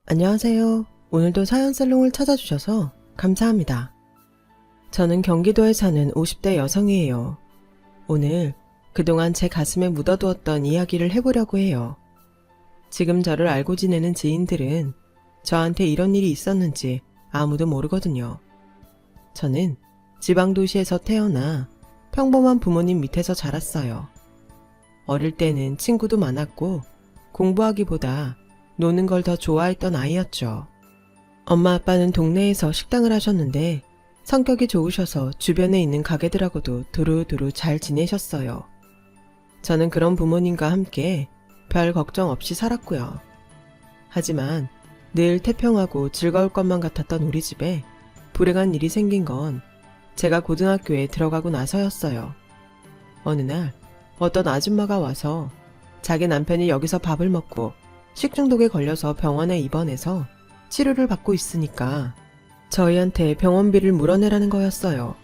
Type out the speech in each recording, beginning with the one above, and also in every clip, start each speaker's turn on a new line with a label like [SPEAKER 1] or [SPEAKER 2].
[SPEAKER 1] 안녕하세요. 오늘도 사연살롱을 찾아주셔서 감사합니다. 저는 경기도에 사는 50대 여성이에요. 오늘 그동안 제 가슴에 묻어두었던 이야기를 해보려고 해요. 지금 저를 알고 지내는 지인들은 저한테 이런 일이 있었는지 아무도 모르거든요. 저는 지방도시에서 태어나 평범한 부모님 밑에서 자랐어요. 어릴 때는 친구도 많았고 공부하기보다 노는 걸 더 좋아했던 아이였죠. 엄마 아빠는 동네에서 식당을 하셨는데 성격이 좋으셔서 주변에 있는 가게들하고도 두루두루 잘 지내셨어요. 저는 그런 부모님과 함께 별 걱정 없이 살았고요. 하지만 늘 태평하고 즐거울 것만 같았던 우리 집에 불행한 일이 생긴 건 제가 고등학교에 들어가고 나서였어요. 어느 날 어떤 아줌마가 와서 자기 남편이 여기서 밥을 먹고 식중독에 걸려서 병원에 입원해서 치료를 받고 있으니까 저희한테 병원비를 물어내라는 거였어요.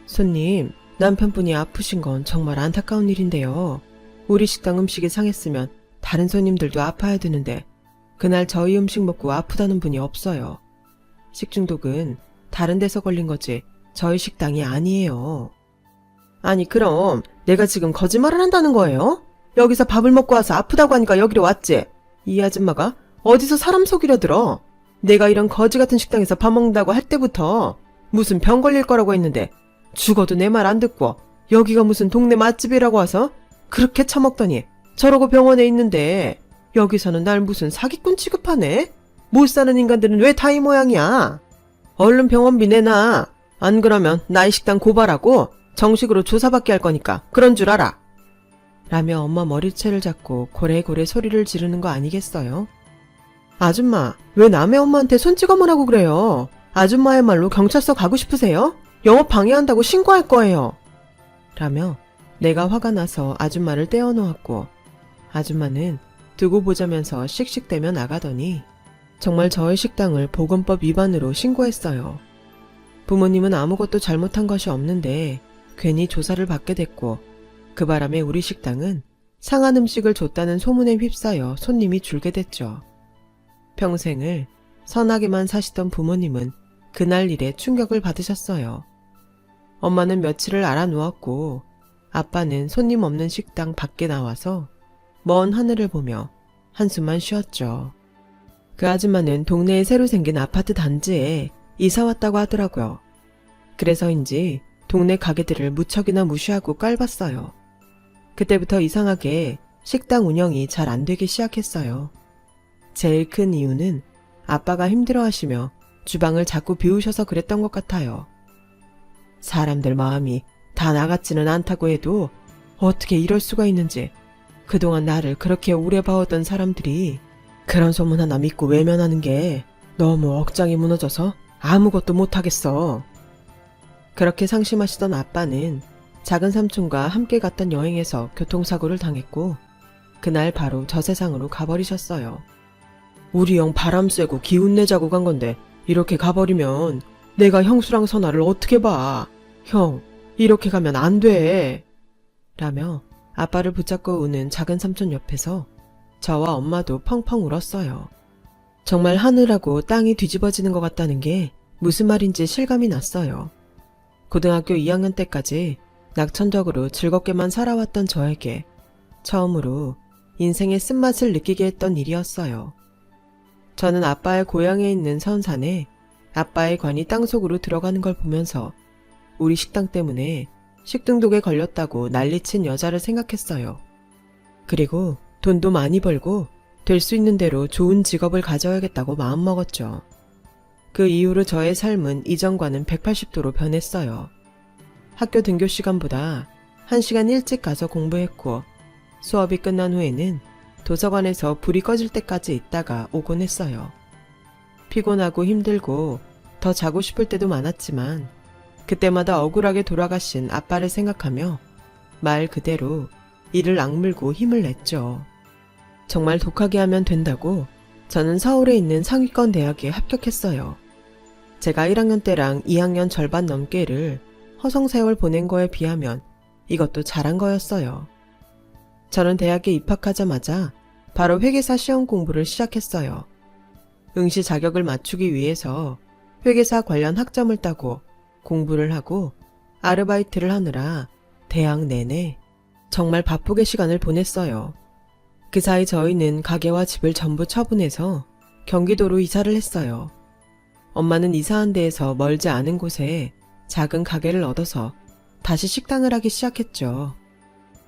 [SPEAKER 1] 손님, 남편분이 아프신 건 정말 안타까운 일인데요. 우리 식당 음식이 상했으면 다른 손님들도 아파야 되는데 그날 저희 음식 먹고 아프다는 분이 없어요. 식중독은 다른 데서 걸린 거지 저희 식당이 아니에요. 아니 그럼 내가 지금 거짓말을 한다는 거예요? 여기서 밥을 먹고 와서 아프다고 하니까 여기로 왔지. 이 아줌마가 어디서 사람 속이려 들어. 내가 이런 거지 같은 식당에서 밥 먹는다고 할 때부터 무슨 병 걸릴 거라고 했는데 죽어도 내 말 안 듣고 여기가 무슨 동네 맛집이라고 와서 그렇게 처먹더니 저러고 병원에 있는데 여기서는 날 무슨 사기꾼 취급하네? 못 사는 인간들은 왜 다 이 모양이야? 얼른 병원비 내놔. 안 그러면 나이 식당 고발하고 정식으로 조사받게 할 거니까 그런 줄 알아. 라며 엄마 머리채를 잡고 고래고래 소리를 지르는 거 아니겠어요? 아줌마, 왜 남의 엄마한테 손 찍어보라고 그래요? 아줌마의 말로 경찰서 가고 싶으세요? 영업 방해한다고 신고할 거예요. 라며 내가 화가 나서 아줌마를 떼어놓았고 아줌마는 두고 보자면서 씩씩대며 나가더니 정말 저의 식당을 보건법 위반으로 신고했어요. 부모님은 아무것도 잘못한 것이 없는데 괜히 조사를 받게 됐고 그 바람에 우리 식당은 상한 음식을 줬다는 소문에 휩싸여 손님이 줄게 됐죠. 평생을 선하게만 사시던 부모님은 그날 일에 충격을 받으셨어요. 엄마는 며칠을 알아누웠고 아빠는 손님 없는 식당 밖에 나와서 먼 하늘을 보며 한숨만 쉬었죠. 그 아줌마는 동네에 새로 생긴 아파트 단지에 이사 왔다고 하더라고요. 그래서인지 동네 가게들을 무척이나 무시하고 깔봤어요. 그때부터 이상하게 식당 운영이 잘 안 되기 시작했어요. 제일 큰 이유는 아빠가 힘들어하시며 주방을 자꾸 비우셔서 그랬던 것 같아요. 사람들 마음이 다 나같지는 않다고 해도 어떻게 이럴 수가 있는지 그동안 나를 그렇게 오래 봐왔던 사람들이 그런 소문 하나 믿고 외면하는 게 너무 억장이 무너져서 아무것도 못하겠어. 그렇게 상심하시던 아빠는 작은 삼촌과 함께 갔던 여행에서 교통사고를 당했고 그날 바로 저 세상으로 가버리셨어요. 우리 형 바람 쐬고 기운 내자고 간 건데 이렇게 가버리면 내가 형수랑 선아를 어떻게 봐. 형, 이렇게 가면 안 돼. 라며 아빠를 붙잡고 우는 작은 삼촌 옆에서 저와 엄마도 펑펑 울었어요. 정말 하늘하고 땅이 뒤집어지는 것 같다는 게 무슨 말인지 실감이 났어요. 고등학교 2학년 때까지 낙천적으로 즐겁게만 살아왔던 저에게 처음으로 인생의 쓴맛을 느끼게 했던 일이었어요. 저는 아빠의 고향에 있는 선산에 아빠의 관이 땅속으로 들어가는 걸 보면서 우리 식당 때문에 식중독에 걸렸다고 난리친 여자를 생각했어요. 그리고 돈도 많이 벌고 될 수 있는 대로 좋은 직업을 가져야겠다고 마음먹었죠. 그 이후로 저의 삶은 이전과는 180도로 변했어요. 학교 등교 시간보다 1시간 일찍 가서 공부했고 수업이 끝난 후에는 도서관에서 불이 꺼질 때까지 있다가 오곤 했어요. 피곤하고 힘들고 더 자고 싶을 때도 많았지만 그때마다 억울하게 돌아가신 아빠를 생각하며 말 그대로 이를 악물고 힘을 냈죠. 정말 독하게 하면 된다고 저는 서울에 있는 상위권 대학에 합격했어요. 제가 1학년 때랑 2학년 절반 넘게를 허송세월 보낸 거에 비하면 이것도 잘한 거였어요. 저는 대학에 입학하자마자 바로 회계사 시험 공부를 시작했어요. 응시 자격을 맞추기 위해서 회계사 관련 학점을 따고 공부를 하고 아르바이트를 하느라 대학 내내 정말 바쁘게 시간을 보냈어요. 그 사이 저희는 가게와 집을 전부 처분해서 경기도로 이사를 했어요. 엄마는 이사한 데에서 멀지 않은 곳에 작은 가게를 얻어서 다시 식당을 하기 시작했죠.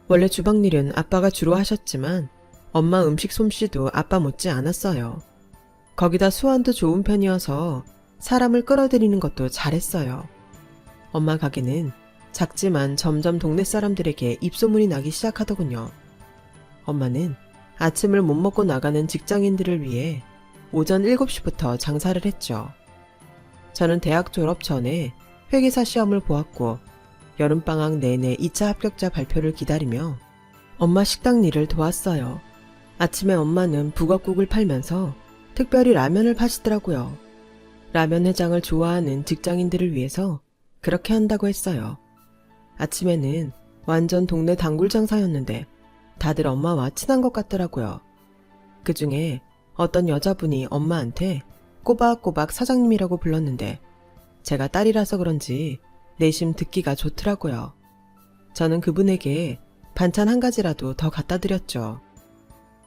[SPEAKER 1] 원래 주방일은 아빠가 주로 하셨지만 엄마 음식 솜씨도 아빠 못지 않았어요. 거기다 수완도 좋은 편이어서 사람을 끌어들이는 것도 잘했어요. 엄마 가게는 작지만 점점 동네 사람들에게 입소문이 나기 시작하더군요. 엄마는 아침을 못 먹고 나가는 직장인들을 위해 오전 7시부터 장사를 했죠. 저는 대학 졸업 전에 회계사 시험을 보았고 여름방학 내내 2차 합격자 발표를 기다리며 엄마 식당 일을 도왔어요. 아침에 엄마는 북엇국을 팔면서 특별히 라면을 파시더라고요. 라면 회장을 좋아하는 직장인들을 위해서 그렇게 한다고 했어요. 아침에는 완전 동네 단골 장사였는데 다들 엄마와 친한 것 같더라고요. 그 중에 어떤 여자분이 엄마한테 꼬박꼬박 사장님이라고 불렀는데 제가 딸이라서 그런지 내심 듣기가 좋더라고요. 저는 그분에게 반찬 한 가지라도 더 갖다 드렸죠.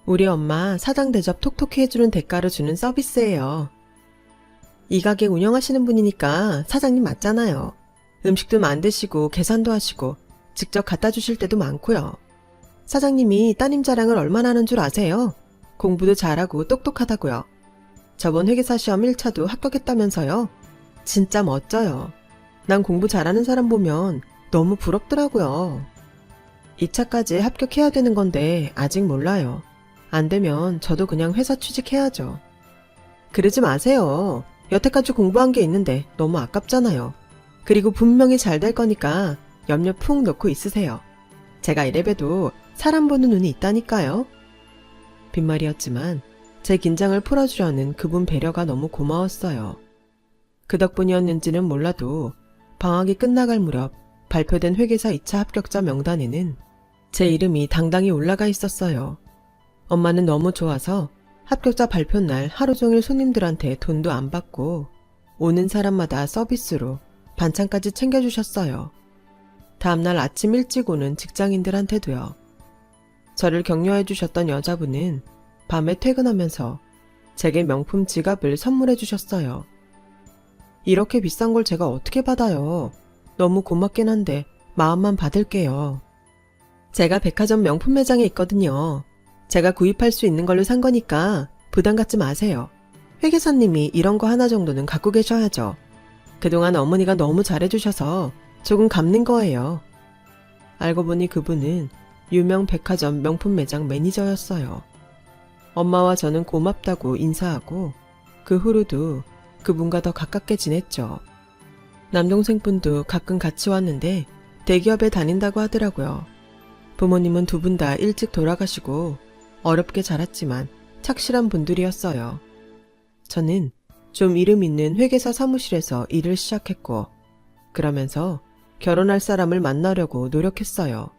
[SPEAKER 1] 우리 엄마 사장 대접 톡톡히 해주는 대가로 주는 서비스예요. 이 가게 운영하시는 분이니까 사장님 맞잖아요. 음식도 만드시고 계산도 하시고 직접 갖다 주실 때도 많고요. 사장님이 따님 자랑을 얼마나 하는 줄 아세요? 공부도 잘하고 똑똑하다고요. 저번 회계사 시험 1차도 합격했다면서요? 진짜 멋져요. 난 공부 잘하는 사람 보면 너무 부럽더라고요. 2차까지 합격해야 되는 건데 아직 몰라요. 안 되면 저도 그냥 회사 취직해야죠. 그러지 마세요. 여태까지 공부한 게 있는데 너무 아깝잖아요. 그리고 분명히 잘 될 거니까 염려 푹 놓고 있으세요. 제가 이래봬도 사람 보는 눈이 있다니까요. 빈말이었지만 제 긴장을 풀어주려는 그분 배려가 너무 고마웠어요. 그 덕분이었는지는 몰라도 방학이 끝나갈 무렵 발표된 회계사 2차 합격자 명단에는 제 이름이 당당히 올라가 있었어요. 엄마는 너무 좋아서 합격자 발표 날 하루 종일 손님들한테 돈도 안 받고 오는 사람마다 서비스로 반찬까지 챙겨주셨어요. 다음날 아침 일찍 오는 직장인들한테도요. 저를 격려해 주셨던 여자분은 밤에 퇴근하면서 제게 명품 지갑을 선물해 주셨어요. 이렇게 비싼 걸 제가 어떻게 받아요? 너무 고맙긴 한데 마음만 받을게요. 제가 백화점 명품 매장에 있거든요. 제가 구입할 수 있는 걸로 산 거니까 부담 갖지 마세요. 회계사님이 이런 거 하나 정도는 갖고 계셔야죠. 그동안 어머니가 너무 잘해주셔서 조금 갚는 거예요. 알고 보니 그분은 유명 백화점 명품 매장 매니저였어요. 엄마와 저는 고맙다고 인사하고 그 후로도 그분과 더 가깝게 지냈죠. 남동생분도 가끔 같이 왔는데 대기업에 다닌다고 하더라고요. 부모님은 두 분 다 일찍 돌아가시고 어렵게 자랐지만 착실한 분들이었어요. 저는 좀 이름 있는 회계사 사무실에서 일을 시작했고 그러면서 결혼할 사람을 만나려고 노력했어요.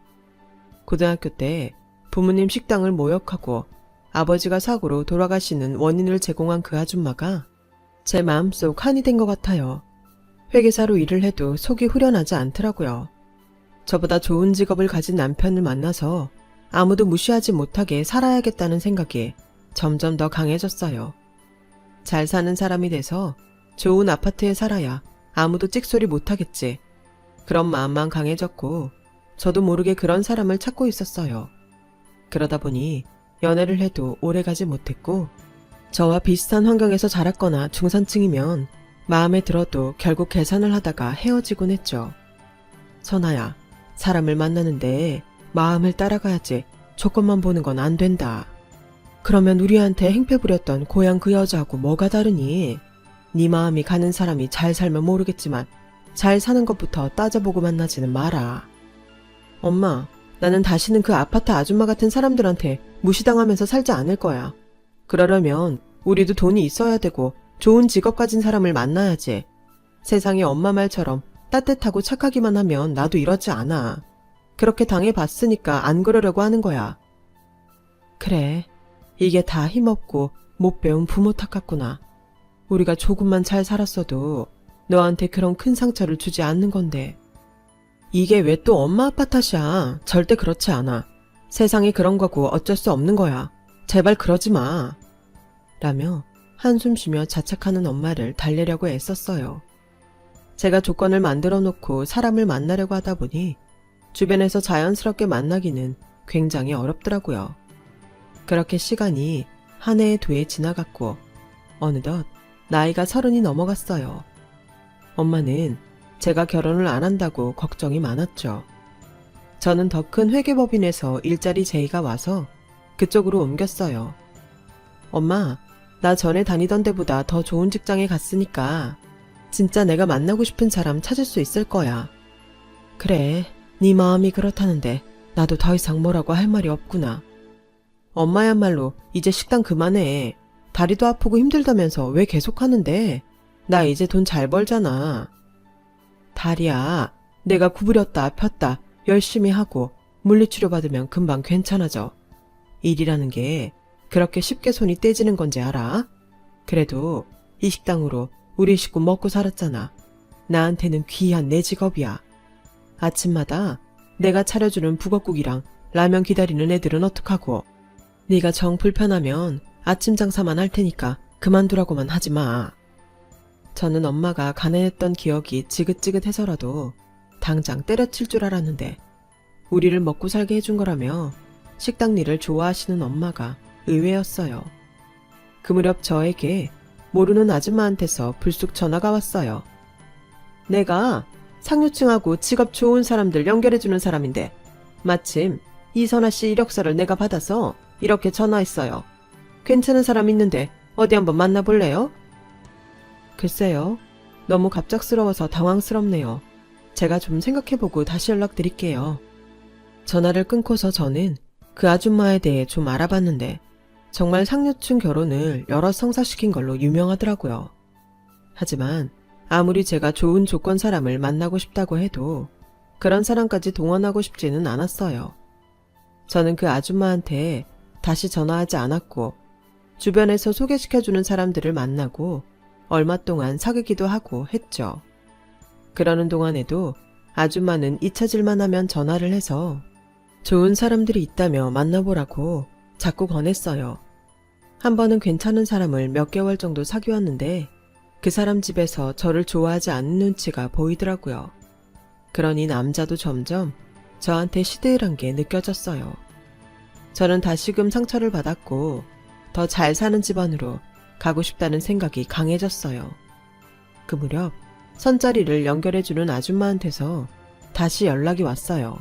[SPEAKER 1] 고등학교 때 부모님 식당을 모욕하고 아버지가 사고로 돌아가시는 원인을 제공한 그 아줌마가 제 마음속 한이 된 것 같아요. 회계사로 일을 해도 속이 후련하지 않더라고요. 저보다 좋은 직업을 가진 남편을 만나서 아무도 무시하지 못하게 살아야겠다는 생각이 점점 더 강해졌어요. 잘 사는 사람이 돼서 좋은 아파트에 살아야 아무도 찍소리 못하겠지. 그런 마음만 강해졌고 저도 모르게 그런 사람을 찾고 있었어요. 그러다 보니 연애를 해도 오래가지 못했고 저와 비슷한 환경에서 자랐거나 중산층이면 마음에 들어도 결국 계산을 하다가 헤어지곤 했죠. 선아야, 사람을 만나는데 마음을 따라가야지 조건만 보는 건 안 된다. 그러면 우리한테 행패 부렸던 고향 그 여자하고 뭐가 다르니? 네 마음이 가는 사람이 잘 살면 모르겠지만 잘 사는 것부터 따져보고 만나지는 마라. 엄마, 나는 다시는 그 아파트 아줌마 같은 사람들한테 무시당하면서 살지 않을 거야. 그러려면 우리도 돈이 있어야 되고 좋은 직업 가진 사람을 만나야지. 세상에 엄마 말처럼 따뜻하고 착하기만 하면 나도 이러지 않아. 그렇게 당해봤으니까 안 그러려고 하는 거야. 그래, 이게 다 힘없고 못 배운 부모 탓 같구나. 우리가 조금만 잘 살았어도 너한테 그런 큰 상처를 주지 않는 건데. 이게 왜 또 엄마 아빠 탓이야. 절대 그렇지 않아. 세상이 그런 거고 어쩔 수 없는 거야. 제발 그러지 마. 라며 한숨 쉬며 자책하는 엄마를 달래려고 애썼어요. 제가 조건을 만들어 놓고 사람을 만나려고 하다 보니 주변에서 자연스럽게 만나기는 굉장히 어렵더라고요. 그렇게 시간이 한 해에 두 해 지나갔고 어느덧 나이가 30이 넘어갔어요. 엄마는 제가 결혼을 안 한다고 걱정이 많았죠. 저는 더 큰 회계법인에서 일자리 제의가 와서 그쪽으로 옮겼어요. 엄마, 나 전에 다니던 데보다 더 좋은 직장에 갔으니까 진짜 내가 만나고 싶은 사람 찾을 수 있을 거야. 그래, 네 마음이 그렇다는데 나도 더 이상 뭐라고 할 말이 없구나. 엄마야말로 이제 식당 그만해. 다리도 아프고 힘들다면서 왜 계속 하는데? 나 이제 돈 잘 벌잖아. 다리야, 내가 구부렸다 폈다 열심히 하고 물리치료 받으면 금방 괜찮아져. 일이라는 게 그렇게 쉽게 손이 떼지는 건지 알아? 그래도 이 식당으로 우리 식구 먹고 살았잖아. 나한테는 귀한 내 직업이야. 아침마다 내가 차려주는 북엇국이랑 라면 기다리는 애들은 어떡하고. 네가 정 불편하면 아침 장사만 할 테니까 그만두라고만 하지 마. 저는 엄마가 가난했던 기억이 지긋지긋해서라도 당장 때려칠 줄 알았는데 우리를 먹고 살게 해준 거라며 식당 일을 좋아하시는 엄마가 의외였어요. 그 무렵 저에게 모르는 아줌마한테서 불쑥 전화가 왔어요. 내가 상류층하고 직업 좋은 사람들 연결해주는 사람인데 마침 이선아 씨 이력서를 내가 받아서 이렇게 전화했어요. 괜찮은 사람 있는데 어디 한번 만나볼래요? 글쎄요. 너무 갑작스러워서 당황스럽네요. 제가 좀 생각해보고 다시 연락드릴게요. 전화를 끊고서 저는 그 아줌마에 대해 좀 알아봤는데 정말 상류층 결혼을 여러 성사시킨 걸로 유명하더라고요. 하지만 아무리 제가 좋은 조건 사람을 만나고 싶다고 해도 그런 사람까지 동원하고 싶지는 않았어요. 저는 그 아줌마한테 다시 전화하지 않았고 주변에서 소개시켜주는 사람들을 만나고 얼마 동안 사귀기도 하고 했죠. 그러는 동안에도 아줌마는 잊혀질만 하면 전화를 해서 좋은 사람들이 있다며 만나보라고 자꾸 권했어요. 한 번은 괜찮은 사람을 몇 개월 정도 사귀었는데 그 사람 집에서 저를 좋아하지 않는 눈치가 보이더라고요. 그러니 남자도 점점 저한테 시들한 게 느껴졌어요. 저는 다시금 상처를 받았고 더 잘 사는 집안으로 가고 싶다는 생각이 강해졌어요. 그 무렵 선자리를 연결해주는 아줌마한테서 다시 연락이 왔어요.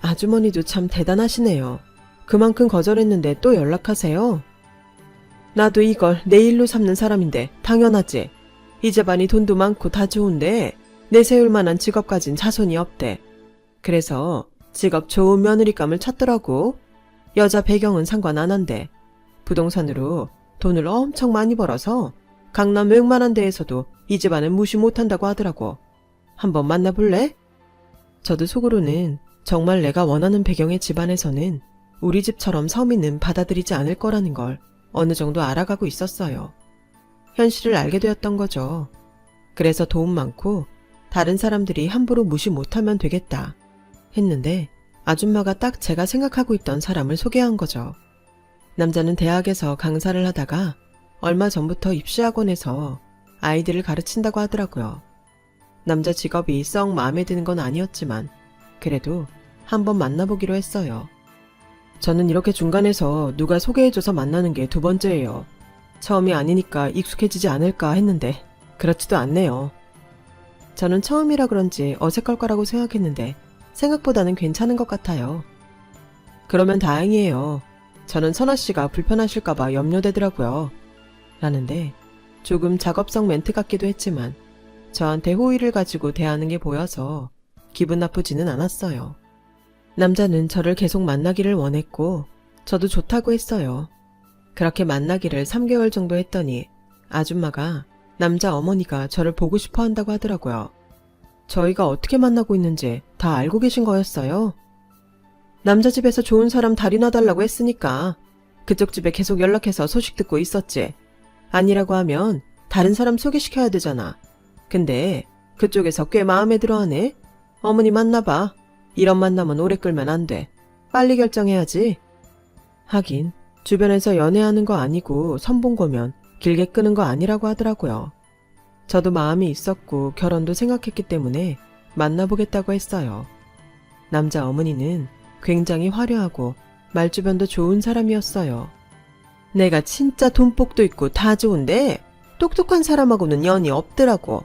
[SPEAKER 1] 아주머니도 참 대단하시네요. 그만큼 거절했는데 또 연락하세요? 나도 이걸 내 일로 삼는 사람인데 당연하지. 이 집안이 돈도 많고 다 좋은데 내세울 만한 직업 가진 자손이 없대. 그래서 직업 좋은 며느리감을 찾더라고. 여자 배경은 상관 안 한대. 부동산으로 돈을 엄청 많이 벌어서 강남 웬만한 데에서도 이 집안은 무시 못한다고 하더라고. 한번 만나볼래? 저도 속으로는 정말 내가 원하는 배경의 집안에서는 우리 집처럼 서민은 받아들이지 않을 거라는 걸 어느 정도 알아가고 있었어요. 현실을 알게 되었던 거죠. 그래서 돈 많고 다른 사람들이 함부로 무시 못하면 되겠다 했는데 아줌마가 딱 제가 생각하고 있던 사람을 소개한 거죠. 남자는 대학에서 강사를 하다가 얼마 전부터 입시학원에서 아이들을 가르친다고 하더라고요. 남자 직업이 썩 마음에 드는 건 아니었지만 그래도 한번 만나보기로 했어요. 저는 이렇게 중간에서 누가 소개해줘서 만나는 게 두 번째예요. 처음이 아니니까 익숙해지지 않을까 했는데 그렇지도 않네요. 저는 처음이라 그런지 어색할 거라고 생각했는데 생각보다는 괜찮은 것 같아요. 그러면 다행이에요. 저는 선아씨가 불편하실까봐 염려되더라고요. 라는데 조금 작업성 멘트 같기도 했지만 저한테 호의를 가지고 대하는 게 보여서 기분 나쁘지는 않았어요. 남자는 저를 계속 만나기를 원했고 저도 좋다고 했어요. 그렇게 만나기를 3개월 정도 했더니 아줌마가 남자 어머니가 저를 보고 싶어 한다고 하더라고요. 저희가 어떻게 만나고 있는지 다 알고 계신 거였어요. 남자 집에서 좋은 사람 다리 놔달라고 했으니까 그쪽 집에 계속 연락해서 소식 듣고 있었지. 아니라고 하면 다른 사람 소개시켜야 되잖아. 근데 그쪽에서 꽤 마음에 들어하네. 어머니 만나봐. 이런 만남은 오래 끌면 안 돼. 빨리 결정해야지. 하긴 주변에서 연애하는 거 아니고 선본 거면 길게 끄는 거 아니라고 하더라고요. 저도 마음이 있었고 결혼도 생각했기 때문에 만나보겠다고 했어요. 남자 어머니는 굉장히 화려하고 말주변도 좋은 사람이었어요. 내가 진짜 돈복도 있고 다 좋은데 똑똑한 사람하고는 연이 없더라고.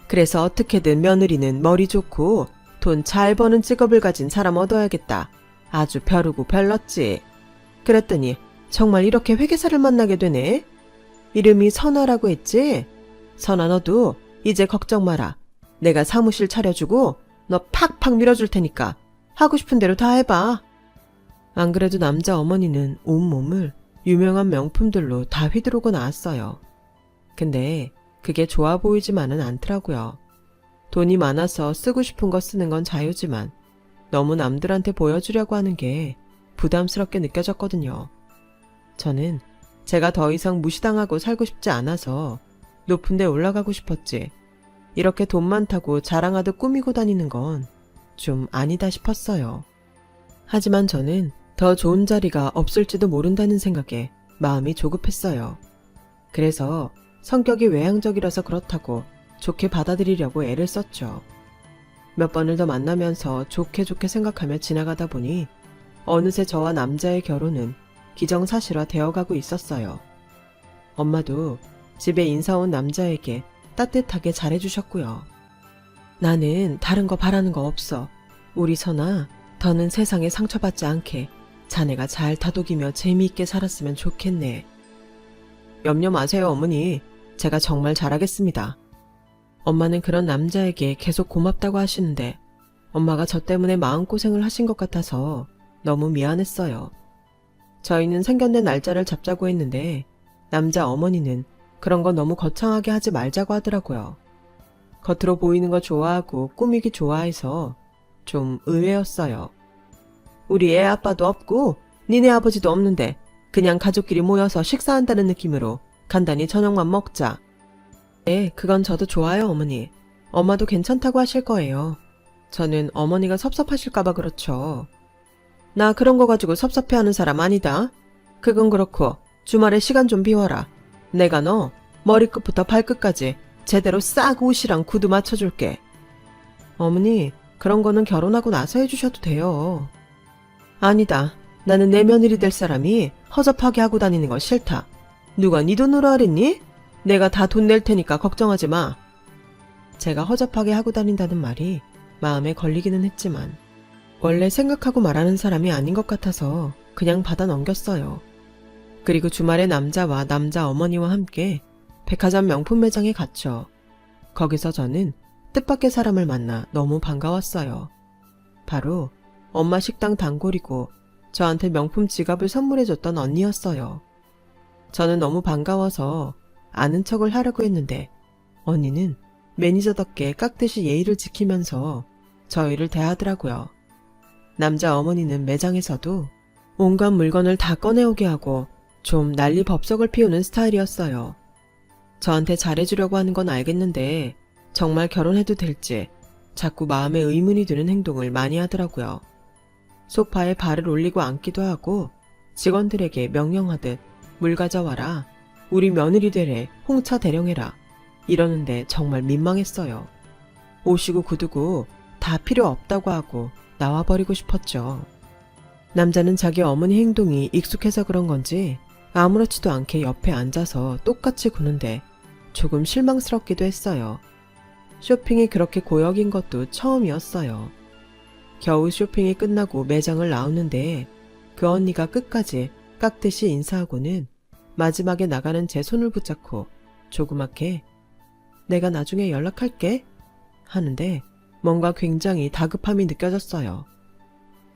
[SPEAKER 1] 그래서 어떻게든 며느리는 머리 좋고 돈 잘 버는 직업을 가진 사람 얻어야겠다. 아주 벼르고 별렀지. 그랬더니 정말 이렇게 회계사를 만나게 되네. 이름이 선아라고 했지? 선아, 너도 이제 걱정 마라. 내가 사무실 차려주고 너 팍팍 밀어줄 테니까 하고 싶은 대로 다 해봐. 안 그래도 남자 어머니는 온몸을 유명한 명품들로 다 휘두르고 나왔어요. 근데 그게 좋아 보이지만은 않더라고요. 돈이 많아서 쓰고 싶은 거 쓰는 건 자유지만 너무 남들한테 보여주려고 하는 게 부담스럽게 느껴졌거든요. 저는 제가 더 이상 무시당하고 살고 싶지 않아서 높은 데 올라가고 싶었지. 이렇게 돈 많다고 자랑하듯 꾸미고 다니는 건 좀 아니다 싶었어요. 하지만 저는 더 좋은 자리가 없을지도 모른다는 생각에 마음이 조급했어요. 그래서 성격이 외향적이라서 그렇다고 좋게 받아들이려고 애를 썼죠. 몇 번을 더 만나면서 좋게 생각하며 지나가다 보니 어느새 저와 남자의 결혼은 기정사실화 되어가고 있었어요. 엄마도 집에 인사 온 남자에게 따뜻하게 잘해주셨고요. 나는 다른 거 바라는 거 없어. 우리 선아, 더는 세상에 상처받지 않게 자네가 잘 다독이며 재미있게 살았으면 좋겠네. 염려 마세요, 어머니. 제가 정말 잘하겠습니다. 엄마는 그런 남자에게 계속 고맙다고 하시는데 엄마가 저 때문에 마음고생을 하신 것 같아서 너무 미안했어요. 저희는 상견례 날짜를 잡자고 했는데 남자 어머니는 그런 거 너무 거창하게 하지 말자고 하더라고요. 겉으로 보이는 거 좋아하고 꾸미기 좋아해서 좀 의외였어요. 우리 애 아빠도 없고 니네 아버지도 없는데 그냥 가족끼리 모여서 식사한다는 느낌으로 간단히 저녁만 먹자. 네, 그건 저도 좋아요, 어머니. 엄마도 괜찮다고 하실 거예요. 저는 어머니가 섭섭하실까봐 그렇죠. 나 그런 거 가지고 섭섭해하는 사람 아니다. 그건 그렇고 주말에 시간 좀 비워라. 내가 너 머리끝부터 발끝까지 제대로 싹 옷이랑 구두 맞춰줄게. 어머니, 그런 거는 결혼하고 나서 해주셔도 돼요. 아니다. 나는 내 며느리 될 사람이 허접하게 하고 다니는 거 싫다. 누가 네 돈으로 하랬니? 내가 다 돈 낼 테니까 걱정하지 마. 제가 허접하게 하고 다닌다는 말이 마음에 걸리기는 했지만 원래 생각하고 말하는 사람이 아닌 것 같아서 그냥 받아 넘겼어요. 그리고 주말에 남자와 남자 어머니와 함께 백화점 명품 매장에 갔죠. 거기서 저는 뜻밖의 사람을 만나 너무 반가웠어요. 바로 엄마 식당 단골이고 저한테 명품 지갑을 선물해줬던 언니였어요. 저는 너무 반가워서 아는 척을 하려고 했는데 언니는 매니저답게 깍듯이 예의를 지키면서 저희를 대하더라고요. 남자 어머니는 매장에서도 온갖 물건을 다 꺼내오게 하고 좀 난리 법석을 피우는 스타일이었어요. 저한테 잘해주려고 하는 건 알겠는데 정말 결혼해도 될지 자꾸 마음에 의문이 드는 행동을 많이 하더라고요. 소파에 발을 올리고 앉기도 하고 직원들에게 명령하듯 물 가져와라, 우리 며느리 되래, 홍차 대령해라 이러는데 정말 민망했어요. 옷이고 구두고 다 필요 없다고 하고 나와버리고 싶었죠. 남자는 자기 어머니 행동이 익숙해서 그런 건지 아무렇지도 않게 옆에 앉아서 똑같이 구는데 조금 실망스럽기도 했어요. 쇼핑이 그렇게 고역인 것도 처음이었어요. 겨우 쇼핑이 끝나고 매장을 나오는데 그 언니가 끝까지 깍듯이 인사하고는 마지막에 나가는 제 손을 붙잡고 조그맣게 내가 나중에 연락할게 하는데 뭔가 굉장히 다급함이 느껴졌어요.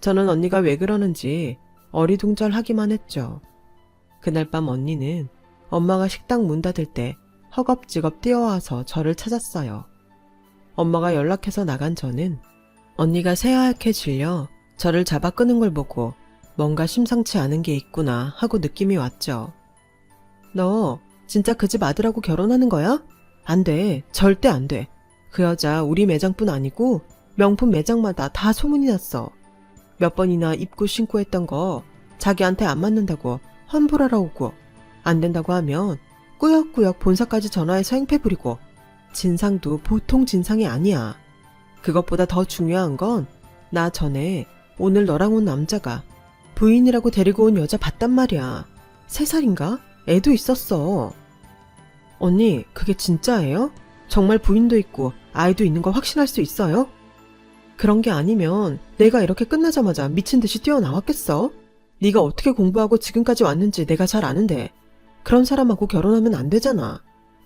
[SPEAKER 1] 저는 언니가 왜 그러는지 어리둥절하기만 했죠. 그날 밤 언니는 엄마가 식당 문 닫을 때 허겁지겁 뛰어와서 저를 찾았어요. 엄마가 연락해서 나간 저는 언니가 새하얗게 질려 저를 잡아 끄는 걸 보고 뭔가 심상치 않은 게 있구나 하고 느낌이 왔죠. 너 진짜 그 집 아들하고 결혼하는 거야? 안 돼. 절대 안 돼. 그 여자 우리 매장뿐 아니고 명품 매장마다 다 소문이 났어. 몇 번이나 입고 신고 했던 거 자기한테 안 맞는다고 환불하러 오고, 안 된다고 하면 꾸역꾸역 본사까지 전화해서 행패 부리고. 진상도 보통 진상이 아니야. 그것보다 더 중요한 건 나 전에 오늘 너랑 온 남자가 부인이라고 데리고 온 여자 봤단 말이야. 3살인가? 애도 있었어. 언니, 그게 진짜예요? 정말 부인도 있고 아이도 있는 거 확신할 수 있어요? 그런 게 아니면 내가 이렇게 끝나자마자 미친 듯이 뛰어나왔겠어? 네가 어떻게 공부하고 지금까지 왔는지 내가 잘 아는데 그런 사람하고 결혼하면 안 되잖아.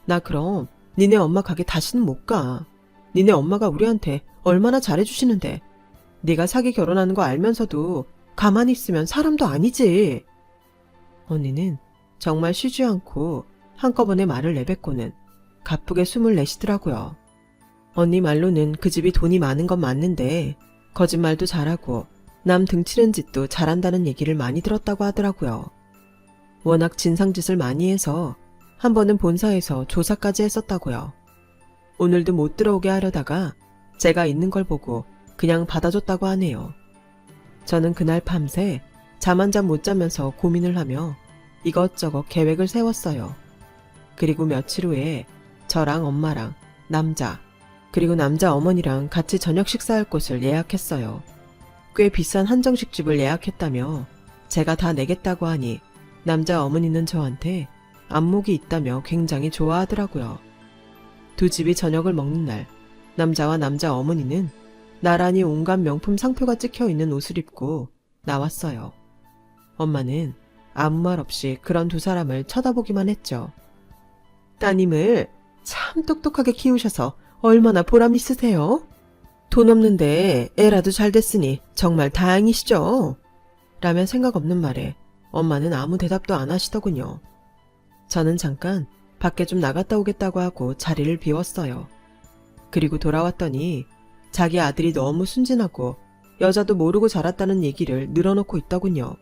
[SPEAKER 1] 나 그럼 니네 엄마 가게 다시는 못 가. 니네 엄마가 우리한테 얼마나 잘해주시는데 네가 사기 결혼하는 거 알면서도 가만히 있으면 사람도 아니지. 언니는 정말 쉬지 않고 한꺼번에 말을 내뱉고는 가쁘게 숨을 내쉬더라고요. 언니 말로는 그 집이 돈이 많은 건 맞는데 거짓말도 잘하고 남 등치는 짓도 잘한다는 얘기를 많이 들었다고 하더라고요. 워낙 진상짓을 많이 해서 한 번은 본사에서 조사까지 했었다고요. 오늘도 못 들어오게 하려다가 제가 있는 걸 보고 그냥 받아줬다고 하네요. 저는 그날 밤새 잠 한 잠 못 자면서 고민을 하며 이것저것 계획을 세웠어요. 그리고 며칠 후에 저랑 엄마랑 남자, 그리고 남자 어머니랑 같이 저녁 식사할 곳을 예약했어요. 꽤 비싼 한정식집을 예약했다며 제가 다 내겠다고 하니 남자 어머니는 저한테 안목이 있다며 굉장히 좋아하더라고요. 두 집이 저녁을 먹는 날, 남자와 남자 어머니는 나란히 온갖 명품 상표가 찍혀있는 옷을 입고 나왔어요. 엄마는 아무 말 없이 그런 두 사람을 쳐다보기만 했죠. 따님을 참 똑똑하게 키우셔서 얼마나 보람 있으세요? 돈 없는데 애라도 잘 됐으니 정말 다행이시죠? 라며 생각 없는 말에 엄마는 아무 대답도 안 하시더군요. 저는 잠깐 밖에 좀 나갔다 오겠다고 하고 자리를 비웠어요. 그리고 돌아왔더니 자기 아들이 너무 순진하고 여자도 모르고 자랐다는 얘기를 늘어놓고 있더군요.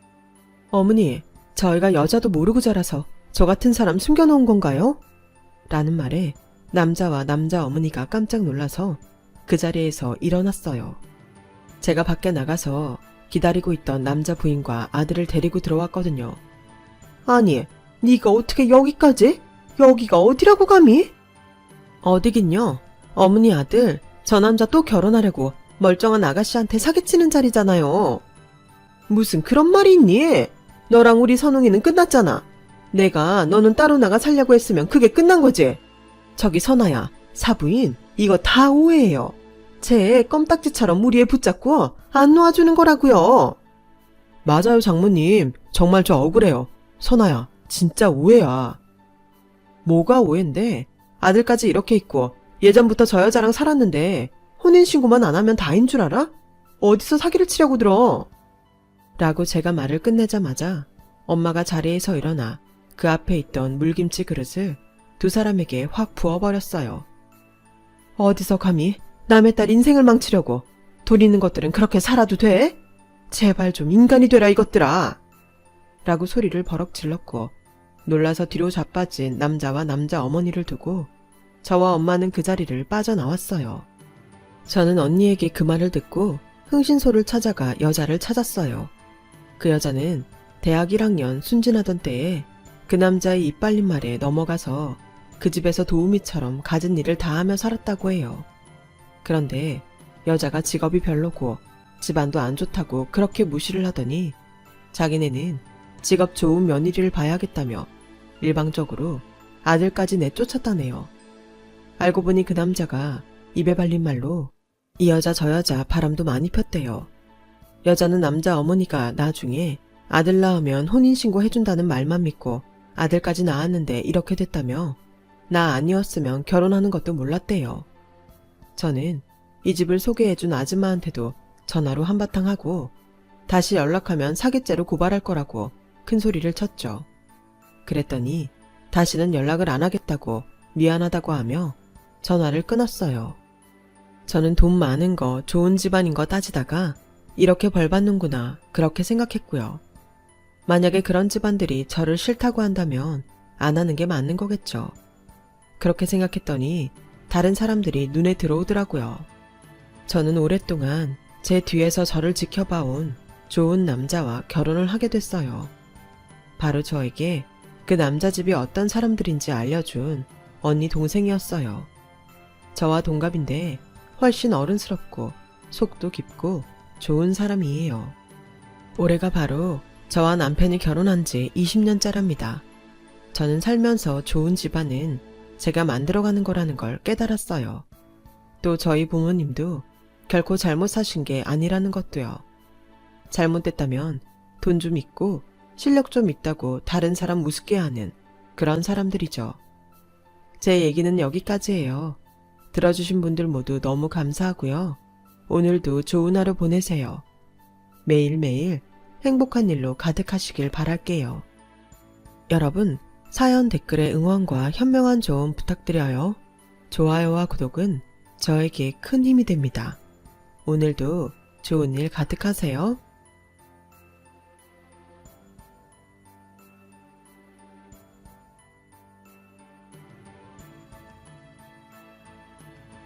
[SPEAKER 1] 어머니, 저희가 여자도 모르고 자라서 저 같은 사람 숨겨놓은 건가요? 라는 말에 남자와 남자 어머니가 깜짝 놀라서 그 자리에서 일어났어요. 제가 밖에 나가서 기다리고 있던 남자 부인과 아들을 데리고 들어왔거든요. 아니, 네가 어떻게 여기까지? 여기가 어디라고 감히? 어디긴요. 어머니 아들, 저 남자 또 결혼하려고 멀쩡한 아가씨한테 사기치는 자리잖아요. 무슨 그런 말이 있니? 너랑 우리 선웅이는 끝났잖아. 내가 너는 따로 나가 살려고 했으면 그게 끝난 거지. 저기 선아야, 사부인, 이거 다 오해예요. 쟤 껌딱지처럼 우리 애 붙잡고 안 놓아주는 거라고요. 맞아요, 장모님. 정말 저 억울해요. 선아야, 진짜 오해야. 뭐가 오해인데? 아들까지 이렇게 있고 예전부터 저 여자랑 살았는데 혼인신고만 안 하면 다인 줄 알아? 어디서 사기를 치려고 들어? 라고 제가 말을 끝내자마자 엄마가 자리에서 일어나 그 앞에 있던 물김치 그릇을 두 사람에게 확 부어버렸어요. 어디서 감히 남의 딸 인생을 망치려고. 돈 있는 것들은 그렇게 살아도 돼? 제발 좀 인간이 되라 이것들아. 라고 소리를 버럭 질렀고 놀라서 뒤로 자빠진 남자와 남자 어머니를 두고 저와 엄마는 그 자리를 빠져나왔어요. 저는 언니에게 그 말을 듣고 흥신소를 찾아가 여자를 찾았어요. 그 여자는 대학 1학년 순진하던 때에 그 남자의 입빨린 말에 넘어가서 그 집에서 도우미처럼 갖은 일을 다 하며 살았다고 해요. 그런데 여자가 직업이 별로고 집안도 안 좋다고 그렇게 무시를 하더니 자기네는 직업 좋은 며느리를 봐야겠다며 일방적으로 아들까지 내쫓았다네요. 알고 보니 그 남자가 입에 발린 말로 이 여자 저 여자 바람도 많이 폈대요. 여자는 남자 어머니가 나중에 아들 낳으면 혼인신고 해준다는 말만 믿고 아들까지 낳았는데 이렇게 됐다며 나 아니었으면 결혼하는 것도 몰랐대요. 저는 이 집을 소개해준 아줌마한테도 전화로 한바탕 하고 다시 연락하면 사기죄로 고발할 거라고 큰 소리를 쳤죠. 그랬더니 다시는 연락을 안 하겠다고 미안하다고 하며 전화를 끊었어요. 저는 돈 많은 거 좋은 집안인 거 따지다가 이렇게 벌 받는구나 그렇게 생각했고요. 만약에 그런 집안들이 저를 싫다고 한다면 안 하는 게 맞는 거겠죠. 그렇게 생각했더니 다른 사람들이 눈에 들어오더라고요. 저는 오랫동안 제 뒤에서 저를 지켜봐온 좋은 남자와 결혼을 하게 됐어요. 바로 저에게 그 남자 집이 어떤 사람들인지 알려준 언니 동생이었어요. 저와 동갑인데 훨씬 어른스럽고 속도 깊고 좋은 사람이에요. 올해가 바로 저와 남편이 결혼한 지 20년째랍니다. 저는 살면서 좋은 집안은 제가 만들어가는 거라는 걸 깨달았어요. 또 저희 부모님도 결코 잘못 사신 게 아니라는 것도요. 잘못됐다면 돈 좀 있고 실력 좀 있다고 다른 사람 우습게 하는 그런 사람들이죠. 제 얘기는 여기까지예요. 들어주신 분들 모두 너무 감사하고요. 오늘도 좋은 하루 보내세요. 매일매일 행복한 일로 가득하시길 바랄게요. 여러분, 사연 댓글에 응원과 현명한 조언 부탁드려요. 좋아요와 구독은 저에게 큰 힘이 됩니다. 오늘도 좋은 일 가득하세요.